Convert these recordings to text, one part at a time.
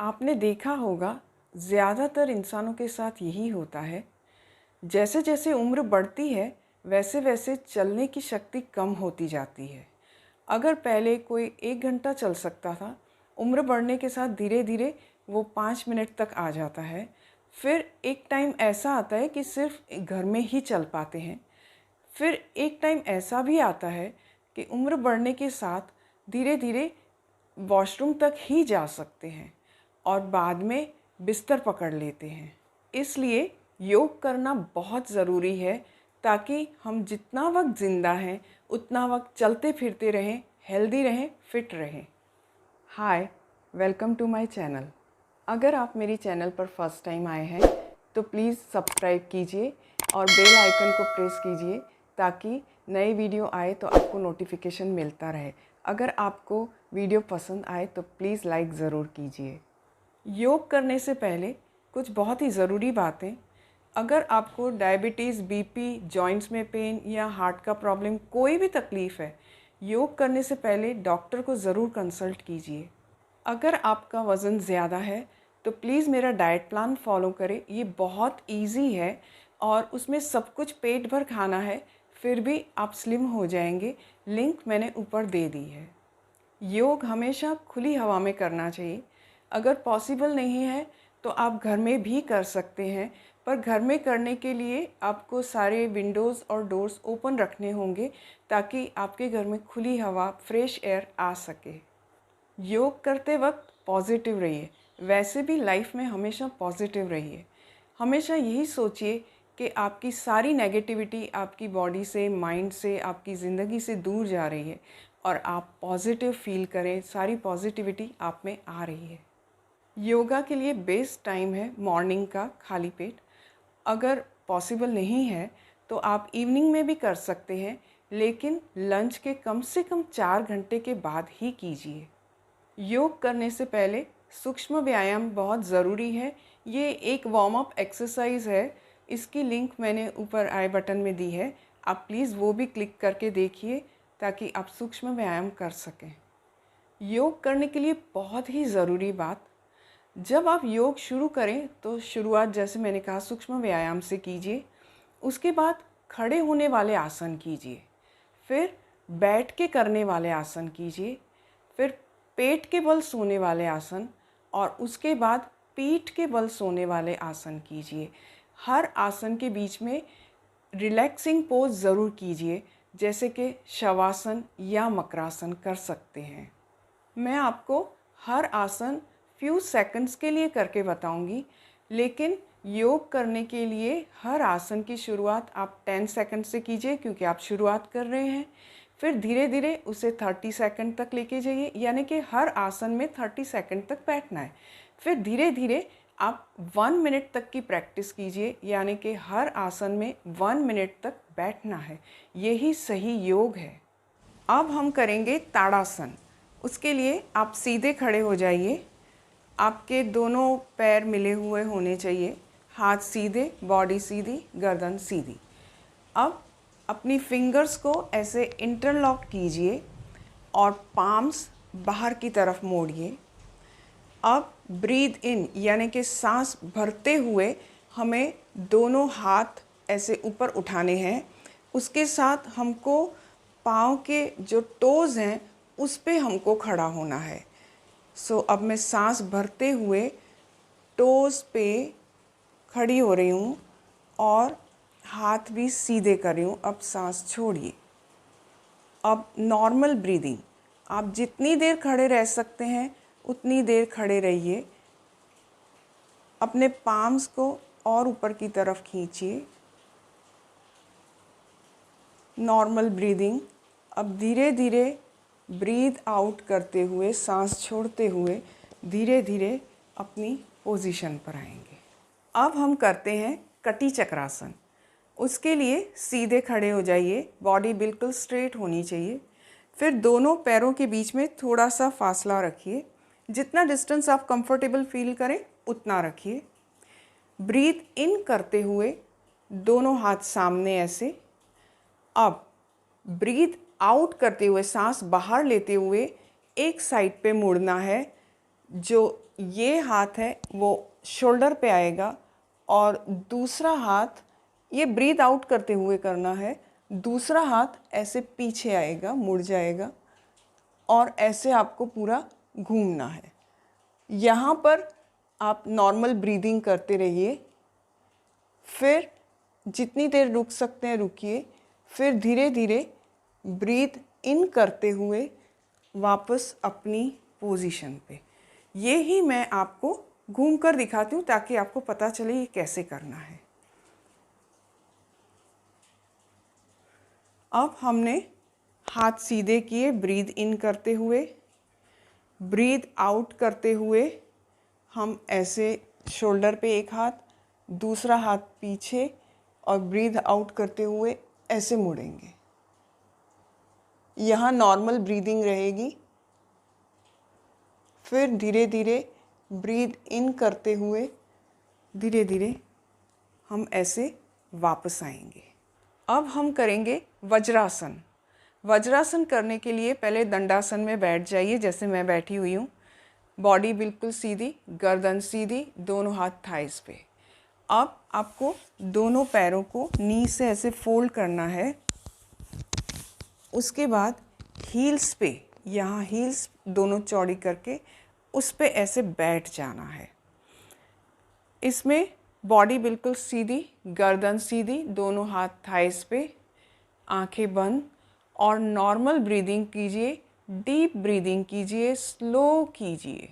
आपने देखा होगा ज़्यादातर इंसानों के साथ यही होता है। जैसे जैसे उम्र बढ़ती है वैसे वैसे चलने की शक्ति कम होती जाती है। अगर पहले कोई 1 घंटा चल सकता था, उम्र बढ़ने के साथ धीरे धीरे वो 5 मिनट तक आ जाता है। फिर एक टाइम ऐसा आता है कि सिर्फ घर में ही चल पाते हैं। फिर एक टाइम ऐसा भी आता है कि उम्र बढ़ने के साथ धीरे धीरे वॉशरूम तक ही जा सकते हैं और बाद में बिस्तर पकड़ लेते हैं। इसलिए योग करना बहुत ज़रूरी है ताकि हम जितना वक्त ज़िंदा हैं उतना वक्त चलते फिरते रहें, हेल्दी रहें, फिट रहें। हाय, वेलकम टू माय चैनल। अगर आप मेरी चैनल पर फर्स्ट टाइम आए हैं तो प्लीज़ सब्सक्राइब कीजिए और बेल आइकन को प्रेस कीजिए ताकि नए वीडियो आए तो आपको नोटिफिकेशन मिलता रहे। अगर आपको वीडियो पसंद आए तो प्लीज़ लाइक ज़रूर कीजिए। योग करने से पहले कुछ बहुत ही ज़रूरी बातें। अगर आपको डायबिटीज़, बीपी, जॉइंट्स में पेन या हार्ट का प्रॉब्लम, कोई भी तकलीफ़ है, योग करने से पहले डॉक्टर को ज़रूर कंसल्ट कीजिए। अगर आपका वज़न ज़्यादा है तो प्लीज़ मेरा डाइट प्लान फॉलो करें। ये बहुत इजी है और उसमें सब कुछ पेट भर खाना है, फिर भी आप स्लिम हो जाएंगे। लिंक मैंने ऊपर दे दी है। योग हमेशा खुली हवा में करना चाहिए। अगर पॉसिबल नहीं है तो आप घर में भी कर सकते हैं, पर घर में करने के लिए आपको सारे विंडोज़ और डोर्स ओपन रखने होंगे ताकि आपके घर में खुली हवा, फ्रेश एयर आ सके। योग करते वक्त पॉजिटिव रहिए। वैसे भी लाइफ में हमेशा पॉजिटिव रहिए। हमेशा यही सोचिए कि आपकी सारी नेगेटिविटी आपकी बॉडी से, माइंड से, आपकी ज़िंदगी से दूर जा रही है और आप पॉजिटिव फील करें। सारी पॉजिटिविटी आप में आ रही है। योगा के लिए बेस्ट टाइम है मॉर्निंग का खाली पेट। अगर पॉसिबल नहीं है तो आप इवनिंग में भी कर सकते हैं, लेकिन लंच के कम से कम 4 घंटे के बाद ही कीजिए। योग करने से पहले सूक्ष्म व्यायाम बहुत ज़रूरी है। ये एक वार्म अप एक्सरसाइज है। इसकी लिंक मैंने ऊपर आई बटन में दी है। आप प्लीज़ वो भी क्लिक करके देखिए ताकि आप सूक्ष्म व्यायाम कर सकें। योग करने के लिए बहुत ही ज़रूरी बात, जब आप योग शुरू करें तो शुरुआत, जैसे मैंने कहा, सूक्ष्म व्यायाम से कीजिए। उसके बाद खड़े होने वाले आसन कीजिए, फिर बैठ के करने वाले आसन कीजिए, फिर पेट के बल सोने वाले आसन और उसके बाद पीठ के बल सोने वाले आसन कीजिए। हर आसन के बीच में रिलैक्सिंग पोज ज़रूर कीजिए, जैसे कि शवासन या मकरासन कर सकते हैं। मैं आपको हर आसन फ्यू सेकंड्स के लिए करके बताऊंगी, लेकिन योग करने के लिए हर आसन की शुरुआत आप 10 सेकंड से कीजिए क्योंकि आप शुरुआत कर रहे हैं। फिर धीरे धीरे उसे 30 सेकंड तक लेके जाइए, यानी कि हर आसन में 30 सेकंड तक बैठना है। फिर धीरे धीरे आप 1 मिनट तक की प्रैक्टिस कीजिए, यानी कि हर आसन में 1 मिनट तक बैठना है। यही सही योग है। अब हम करेंगे ताड़ासन। उसके लिए आप सीधे खड़े हो जाइए। आपके दोनों पैर मिले हुए होने चाहिए, हाथ सीधे, बॉडी सीधी, गर्दन सीधी। अब अपनी फिंगर्स को ऐसे इंटरलॉक कीजिए और पाम्स बाहर की तरफ मोड़िए। अब ब्रीद इन, यानी कि सांस भरते हुए हमें दोनों हाथ ऐसे ऊपर उठाने हैं। उसके साथ हमको पाँव के जो टोज़ हैं उस पे हमको खड़ा होना है। अब मैं सांस भरते हुए टोज़ पे खड़ी हो रही हूँ और हाथ भी सीधे कर रही हूँ। अब सांस छोड़िए। अब नॉर्मल ब्रीदिंग, आप जितनी देर खड़े रह सकते हैं उतनी देर खड़े रहिए। अपने पाम्स को और ऊपर की तरफ खींचिए। Normal breathing. अब धीरे धीरे ब्रीद आउट करते हुए, सांस छोड़ते हुए धीरे धीरे अपनी पोजीशन पर आएंगे। अब हम करते हैं कटी चक्रासन। उसके लिए सीधे खड़े हो जाइए, बॉडी बिल्कुल स्ट्रेट होनी चाहिए। फिर दोनों पैरों के बीच में थोड़ा सा फासला रखिए। जितना डिस्टेंस आप कंफर्टेबल फील करें उतना रखिए। ब्रीथ इन करते हुए दोनों हाथ सामने ऐसे। अब ब्रीथ आउट करते हुए सांस बाहर लेते हुए एक साइड पे मुड़ना है। जो ये हाथ है वो शोल्डर पे आएगा और दूसरा हाथ, ये ब्रीथ आउट करते हुए करना है, दूसरा हाथ ऐसे पीछे आएगा, मुड़ जाएगा और ऐसे आपको पूरा घूमना है। यहाँ पर आप नॉर्मल ब्रीदिंग करते रहिए, फिर जितनी देर रुक सकते हैं रुकिए, फिर धीरे धीरे ब्रीथ इन करते हुए वापस अपनी पोजीशन पे। ये ही मैं आपको घूम कर दिखाती हूँ ताकि आपको पता चले ये कैसे करना है। अब हमने हाथ सीधे किए ब्रीथ इन करते हुए, ब्रीथ आउट करते हुए हम ऐसे शोल्डर पे एक हाथ, दूसरा हाथ पीछे और ब्रीथ आउट करते हुए ऐसे मुड़ेंगे। यहाँ नॉर्मल ब्रीदिंग रहेगी। फिर धीरे धीरे ब्रीथ इन करते हुए धीरे धीरे हम ऐसे वापस आएंगे। अब हम करेंगे वज्रासन। वज्रासन करने के लिए पहले दंडासन में बैठ जाइए, जैसे मैं बैठी हुई हूँ। बॉडी बिल्कुल सीधी, गर्दन सीधी, दोनों हाथ थाइस पे। अब आपको दोनों पैरों को नी से ऐसे फोल्ड करना है। उसके बाद हील्स पे, यहाँ हील्स दोनों चौड़ी करके उस पे ऐसे बैठ जाना है। इसमें बॉडी बिल्कुल सीधी, गर्दन सीधी, दोनों हाथ थाइस पे, आंखें बंद और नॉर्मल ब्रीदिंग कीजिए, डीप ब्रीदिंग कीजिए, स्लो कीजिए।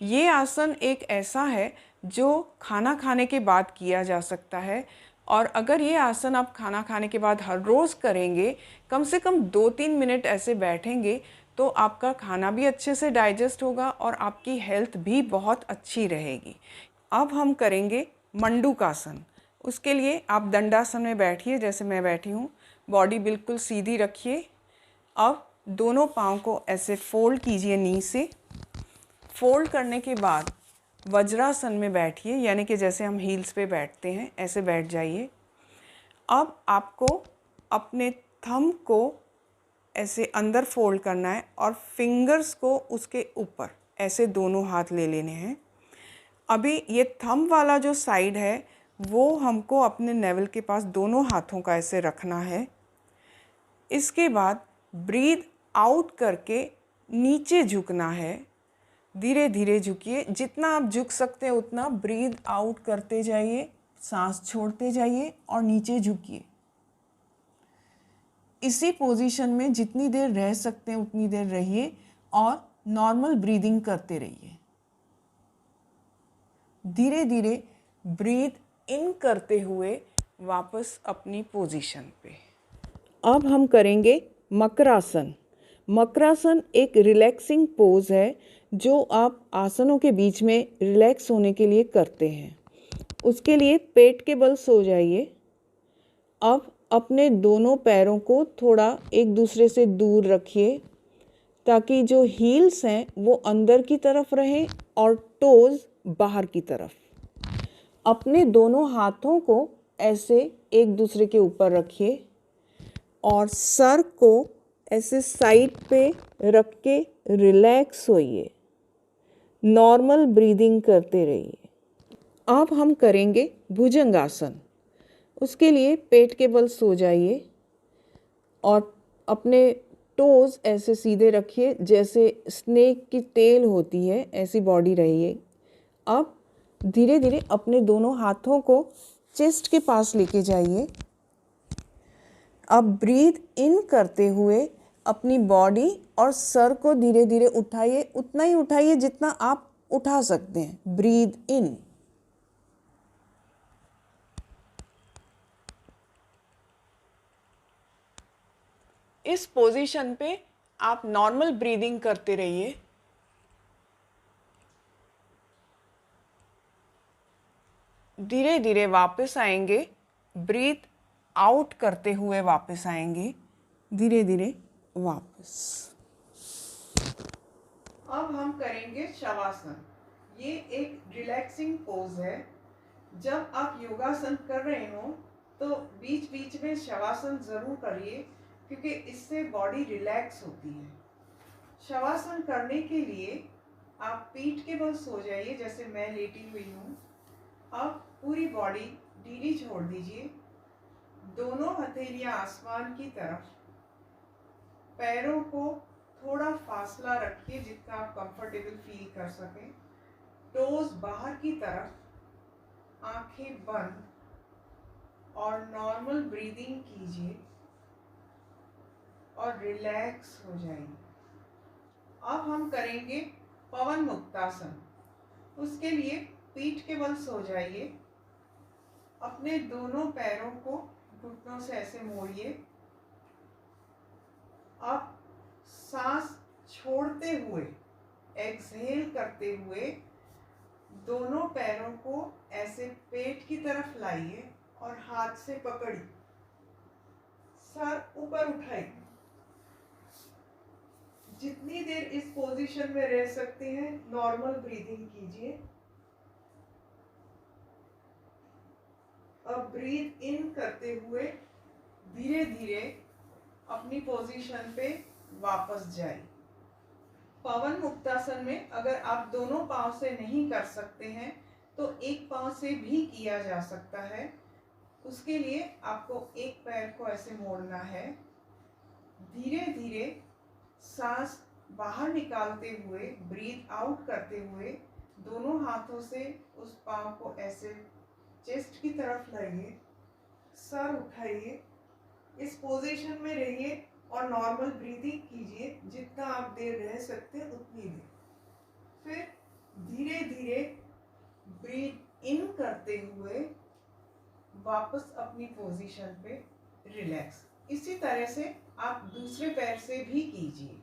ये आसन एक ऐसा है जो खाना खाने के बाद किया जा सकता है और अगर ये आसन आप खाना खाने के बाद हर रोज़ करेंगे, कम से कम 2-3 मिनट ऐसे बैठेंगे तो आपका खाना भी अच्छे से डाइजेस्ट होगा और आपकी हेल्थ भी बहुत अच्छी रहेगी। अब हम करेंगे मंडूकासन। उसके लिए आप दंडासन में बैठिए, जैसे मैं बैठी हूँ। बॉडी बिल्कुल सीधी रखिए। अब दोनों पाँव को ऐसे फोल्ड कीजिए नी से। फोल्ड करने के बाद वज्रासन में बैठिए, यानी कि जैसे हम हील्स पे बैठते हैं ऐसे बैठ जाइए। अब आपको अपने थंब को ऐसे अंदर फोल्ड करना है और फिंगर्स को उसके ऊपर ऐसे दोनों हाथ ले लेने हैं। अभी ये थंब वाला जो साइड है वो हमको अपने नेवल के पास दोनों हाथों का ऐसे रखना है। इसके बाद ब्रीथ आउट करके नीचे झुकना है। धीरे धीरे झुकिए, जितना आप झुक सकते हैं उतना ब्रीथ आउट करते जाइए, सांस छोड़ते जाइए और नीचे झुकिए। इसी पोजीशन में जितनी देर रह सकते हैं उतनी देर रहिए और नॉर्मल ब्रीदिंग करते रहिए। धीरे धीरे ब्रीथ इन करते हुए वापस अपनी पोजीशन पे। अब हम करेंगे मकरासन। मकरासन एक रिलैक्सिंग पोज है जो आप आसनों के बीच में रिलैक्स होने के लिए करते हैं। उसके लिए पेट के बल सो जाइए। अब अपने दोनों पैरों को थोड़ा एक दूसरे से दूर रखिए ताकि जो हील्स हैं वो अंदर की तरफ रहें और टोज बाहर की तरफ। अपने दोनों हाथों को ऐसे एक दूसरे के ऊपर रखिए और सर को ऐसे साइड पे रख के रिलैक्स होइए। नॉर्मल ब्रीदिंग करते रहिए। अब हम करेंगे भुजंगासन। उसके लिए पेट के बल सो जाइए और अपने टोज़ ऐसे सीधे रखिए, जैसे स्नेक की टेल होती है ऐसी बॉडी रहिए। अब धीरे धीरे अपने दोनों हाथों को चेस्ट के पास लेके जाइए। अब ब्रीथ इन करते हुए अपनी बॉडी और सर को धीरे धीरे उठाइए, उतना ही उठाइए जितना आप उठा सकते हैं। ब्रीथ इन। इस पोजीशन पे आप नॉर्मल ब्रीदिंग करते रहिए। धीरे धीरे वापस आएंगे, ब्रीथ आउट करते हुए वापस आएंगे, धीरे धीरे वापस। अब हम करेंगे शवासन। ये एक रिलैक्सिंग पोज है। जब आप योगासन कर रहे हो तो बीच बीच में शवासन ज़रूर करिए क्योंकि इससे बॉडी रिलैक्स होती है। शवासन करने के लिए आप पीठ के बल सो जाइए जैसे मैं लेटी हुई हूँ। अब पूरी बॉडी ढीली छोड़ दीजिए। दोनों हथेलियाँ आसमान की तरफ। पैरों को थोड़ा फासला रखिए जितना आप कंफर्टेबल फील कर सकें। टोज बाहर की तरफ। आंखें बंद और नॉर्मल ब्रीदिंग कीजिए और रिलैक्स हो जाइए। अब हम करेंगे पवन मुक्तासन। उसके लिए पीठ के बल सो जाइए। अपने दोनों पैरों को घुटनों से ऐसे मोड़िए। अब सांस छोड़ते हुए, एक्सहेल करते हुए दोनों पैरों को ऐसे पेट की तरफ लाइए और हाथ से पकड़िए। सर ऊपर उठाइए। जितनी देर इस पोजीशन में रह सकते हैं नॉर्मल ब्रीदिंग कीजिए। अब ब्रीथ इन करते हुए धीरे धीरे अपनी पोजीशन पे वापस जाइए। पवन मुक्तासन में अगर आप दोनों पांव से नहीं कर सकते हैं तो एक पांव से भी किया जा सकता है। उसके लिए आपको एक पैर को ऐसे मोड़ना है। धीरे धीरे सांस बाहर निकालते हुए, ब्रीथ आउट करते हुए दोनों हाथों से उस पांव को ऐसे चेस्ट की तरफ लाइए। सर उठाइए। इस पोजीशन में रहिए और नॉर्मल ब्रीदिंग कीजिए। जितना आप देर रह सकते हैं उतनी देर। फिर धीरे धीरे ब्रीथ इन करते हुए वापस अपनी पोजीशन पे रिलैक्स। इसी तरह से आप दूसरे पैर से भी कीजिए।